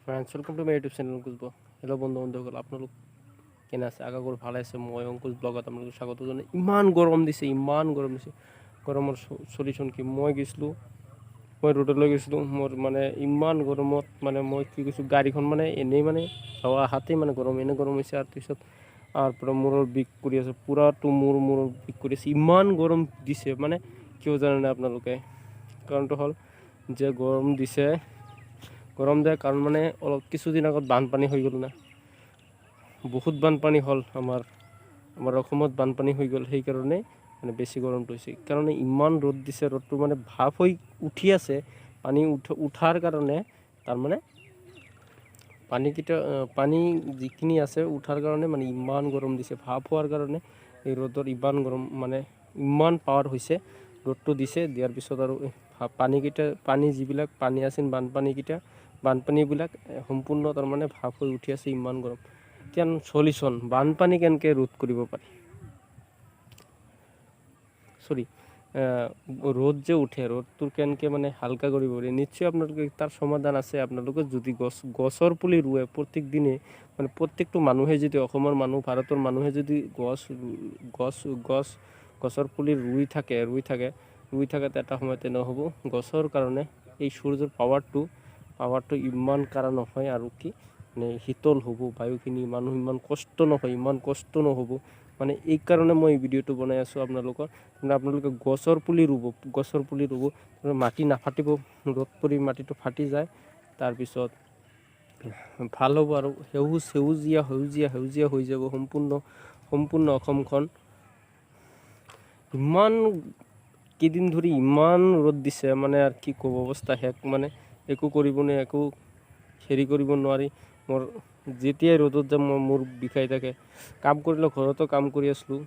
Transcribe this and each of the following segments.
Friends welcome to my YouTube channel Ankush blog. Hello' বন্ধুসকল, আপোনালোক কেনে আছে? আশা কৰোঁ ভালে আছে। মই অংকুশ ব্লগত আপোনালোকক স্বাগত জনাই। ইমান গৰম দিছে, গৰমৰ চলিউশ্যন কি? মই ৰোডলৈ গৈছিলোঁ। মোৰ মানে ইমান গৰমত মানে মই কি কৈছোঁ, গাড়ীখন মানে এনেই মানে হাৱা হাতেই মানে গৰম হৈছে। আৰু তাৰপিছত তাৰ পৰা মূৰৰ বিষ কৰি আছে, পূৰাটো মূৰৰ বিষ কৰি আছে। ইমান গৰম দিছে মানে কিয় জানেনে আপোনালোকে? কাৰণটো হ'ল যে গৰম দিয়াৰ কাৰণ মানে অলপ কিছুদিন আগত বানপানী হৈ গ'ল না, বহুত বানপানী হ'ল। আমাৰ অসমত বানপানী হৈ গ'ল, সেইকাৰণে মানে বেছি গৰমটো হৈছে। কাৰণে ইমান ৰ'দ দিছে, ৰ'দটো মানে ভাপ হৈ উঠি আছে। পানী উঠাৰ কাৰণে তাৰমানে পানী যিখিনি আছে উঠাৰ কাৰণে মানে ইমান গৰম দিছে। ভাপ হোৱাৰ কাৰণে এই ৰ'দৰ ইমান গৰম, মানে ইমান পাৱাৰ হৈছে। ৰ'দটো দিয়াৰ পিছত আৰু পানী যিবিলাক পানী আছিল বানপানীবিলাক সম্পূৰ্ণ তাৰমানে ভাপ হৈ উঠি আছে। ইমান গৰম। এতিয়া চলিউশ্যন, বানপানী কেনেকৈ ৰোধ কৰিব পাৰি? ৰ'দ যে উঠে, ৰ'দটো কেনেকৈ মানে হালকা কৰিব পাৰি? নিশ্চয় আপোনালোকে তাৰ সমাধান আছে। আপোনালোকে যদি গছৰ পুলি ৰুৱে প্ৰত্যেক দিনে, মানে প্ৰত্যেকটো মানুহে যদি, অসমৰ মানুহ, ভাৰতৰ মানুহে যদি গছৰ পুলি ৰুই থাকে এটা সময়তে নহ'ব। গছৰ কাৰণে এই সূৰ্যৰ পাৱাৰটো ইমান কাৰা নহয়, আৰু কি মানে শীতল হ'ব বায়ুখিনি, মানুহ ইমান কষ্ট নহ'ব। মানে এই কাৰণে মই এই ভিডিঅ'টো বনাই আছোঁ আপোনালোকৰ। মানে আপোনালোকে গছৰ পুলি ৰুব, মাটি নাফাটিব। ৰ'দ পৰি মাটিটো ফাটি যায়, তাৰপিছত ভাল হ'ব আৰু সেউজীয়া হৈ যাব সম্পূৰ্ণ অসমখন। ইমান কেইদিন ধৰি ইমান ৰ'দ দিছে, মানে আৰু কি ক'ব, অৱস্থা শেষ। মানে একো কৰিব নোৱাৰি। মোৰ যেতিয়াই ৰ'দত যাম মোৰ বিষাই থাকে। কাম কৰিলে ঘৰতো কাম কৰি আছিলোঁ,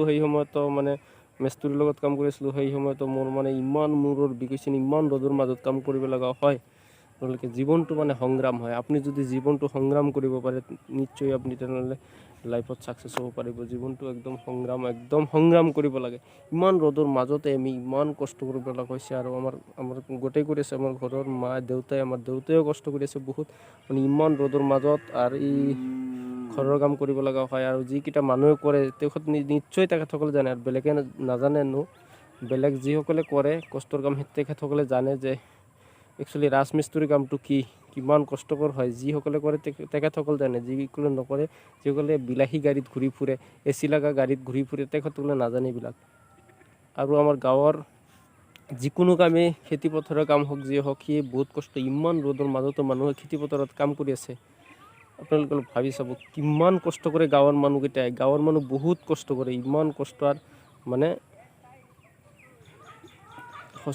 সেই সময়তো মানে মিস্ত্ৰীৰ লগত কাম কৰি আছিলোঁ। সেই সময়তো মোৰ মানে ইমান মূৰৰ বিষ হৈছে, ইমান ৰ'দৰ মাজত কাম কৰিব লগা হয়। আপোনালোকে জীৱনটো মানে সংগ্ৰাম হয়। আপুনি যদি জীৱনটো সংগ্ৰাম কৰিব পাৰে, নিশ্চয় আপুনি তেনেহ'লে লাইফত ছাকচেছ হ'ব পাৰিব। জীৱনটো একদম সংগ্ৰাম কৰিব লাগে। ইমান ৰ'দৰ মাজতে আমি ইমান কষ্ট কৰিব লগা হৈছে। আৰু আমাৰ গোটেই কৰি আছে, আমাৰ ঘৰৰ আমাৰ দেউতাইও কষ্ট কৰি আছে বহুত। মানে ইমান ৰ'দৰ মাজত আৰু এই ঘৰৰ কাম কৰিব লগা হয়। আৰু যিকেইটা মানুহে কৰে নিশ্চয় তেখেতসকলে জানে, আৰু বেলেগে নাজানেনো। বেলেগ যিসকলে কৰে কষ্টৰ কাম, তেখেতসকলে জানে যে একচুৱেলি ৰাজমিস্ত্ৰীৰ কামটো কিমান কষ্টকৰ হয়। যিসকলে কৰে তেখেতসকলে জানে, যিসকলে নকৰে, যিসকলে বিলাসী গাড়ীত ঘূৰি ফুৰে, AC লগা গাড়ীত ঘূৰি ফুৰে, তেখেতসকলে নাজানে এইবিলাক। আৰু আমাৰ গাঁৱৰ যিকোনো কামেই, খেতিপথাৰৰ কাম হওক, যিয়ে হওক, সি বহুত কষ্ট। ইমান ৰ'দৰ মাজতো মানুহে খেতিপথাৰত কাম কৰি আছে। আপোনালোকে অলপ ভাবি চাব, কিমান কষ্ট কৰে গাঁৱৰ মানুহকেইটাই। গাঁৱৰ মানুহ বহুত কষ্ট কৰে, ইমান কষ্ট। আৰু মানে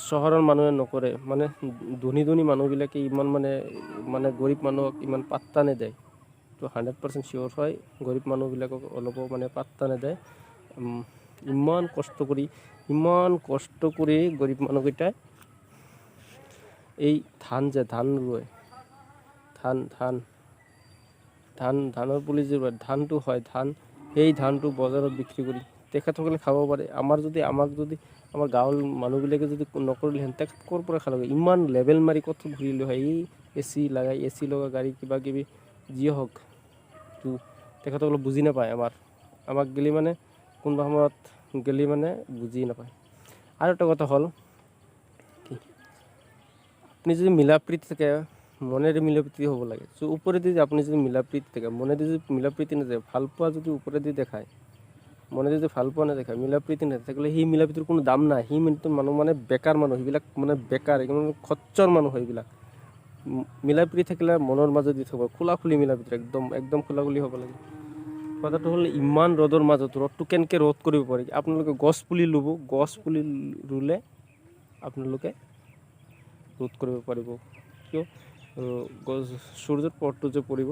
চহৰৰ মানুহে নকৰে। মানে ধনী মানুহবিলাকে ইমান মানে গৰীব মানুহক ইমান পাত্তা নেদেয়। তো 100% চিয়'ৰ হয়, গৰীব মানুহবিলাকক অলপো মানে পাত্তা নেদেয়। ইমান কষ্ট কৰি গৰীব মানুহকেইটাই এই ধান ৰুৱে, ধানৰ পুলি যে ৰুৱে, ধানটো হয়, সেই ধানটো বজাৰত বিক্ৰী কৰি তেখেতসকলে খাব পাৰে। আমাক যদি আমাৰ গাঁৱৰ মানুহবিলাকে যদি নকৰিলেহেঁতেন, তেখেত ক'ৰ পৰা খালে? ইমান লেবেল মাৰি ক'ত ঘূৰিলে হয়? এই AC লগা গাড়ী, কিবা কিবি যিয়ে হওক, তো তেখেতসকলে বুজি নাপায়। আমাক গেলি মানে কোনোবা সময়ত বুজি নাপায়। আৰু এটা কথা হ'ল, আপুনি যদি মিলা প্ৰীতি থাকে, মনেৰে মিলা প্ৰীতি হ'ব লাগে। ওপৰেদি আপুনি যদি মিলা প্ৰীতি থাকে, মনেদি যদি মিলা প্ৰীতি নাথাকে, ভাল পোৱা যদি ওপৰেদি দেখায়, মনেদি যদি ভাল পোৱা নেদেখায়, মিলা প্ৰীতি নাথাকিলে সেই মিলা প্ৰীতিৰ কোনো দাম নাই। সেই মানুহ মানে বেকাৰ মানুহ, সেইবিলাক মানে বেকাৰ, খচ্চৰ মানুহ হয় এইবিলাক। মিলা প্ৰীতি থাকিলে মনৰ মাজত থাকিব, খোলাখুলি মিলা প্ৰীতি, একদম খোলাখুলি হ'ব লাগে। কথাটো হ'ল, ইমান ৰ'দৰ মাজত ৰ'দটো কেনেকৈ ৰোধ কৰিব পাৰি? আপোনালোকে গছ পুলি ৰুলে আপোনালোকে ৰোধ কৰিব পাৰিব। কিয়? সূৰ্যৰ পোহৰটো যে পৰিব,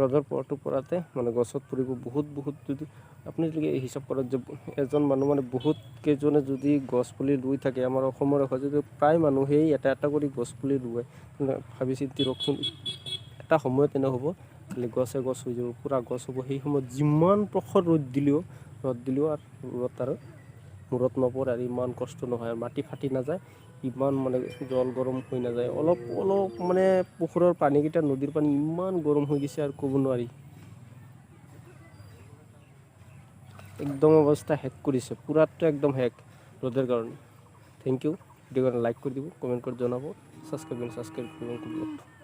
ৰ'দৰ পোহৰটো পৰাতে মানে গছত পৰিব বহুত। যদি আপুনি হিচাপ কৰক যে এজন মানুহ মানে বহুত কেইজনে যদি গছ পুলি ৰুই থাকে, আমাৰ অসমৰ যদি প্ৰায় মানুহেই এটা কৰি গছ পুলি ৰুৱে, ভাবি চিন্তি ৰওকচোন। এটা সময়ত এনে হ'ব, খালি গছ হৈ যাব, পূৰা গছ হ'ব। সেই সময়ত যিমান প্ৰখৰ ৰ'দ দিলেও আৰু ৰ'দ আৰু মূৰত নপৰে, আৰু ইমান কষ্ট নহয়, আৰু মাটি ফাটি নাযায়। ইমান মানে জল গৰম হৈ নাযায়, অলপ অলপ মানে পুখুৰৰ পানীকেইটা, নদীৰ পানী ইমান গৰম হৈ গৈছে আৰু ক'ব নোৱাৰি। একদম অৱস্থা শেষ কৰিছে, পুৰাটো একদম শেষ ৰ'দেৰ কাৰণে। Thank U. ভিডিঅ'খন লাইক কৰি দিব, কমেণ্ট কৰি জনাব, ছাবস্ক্ৰাইব কৰিব।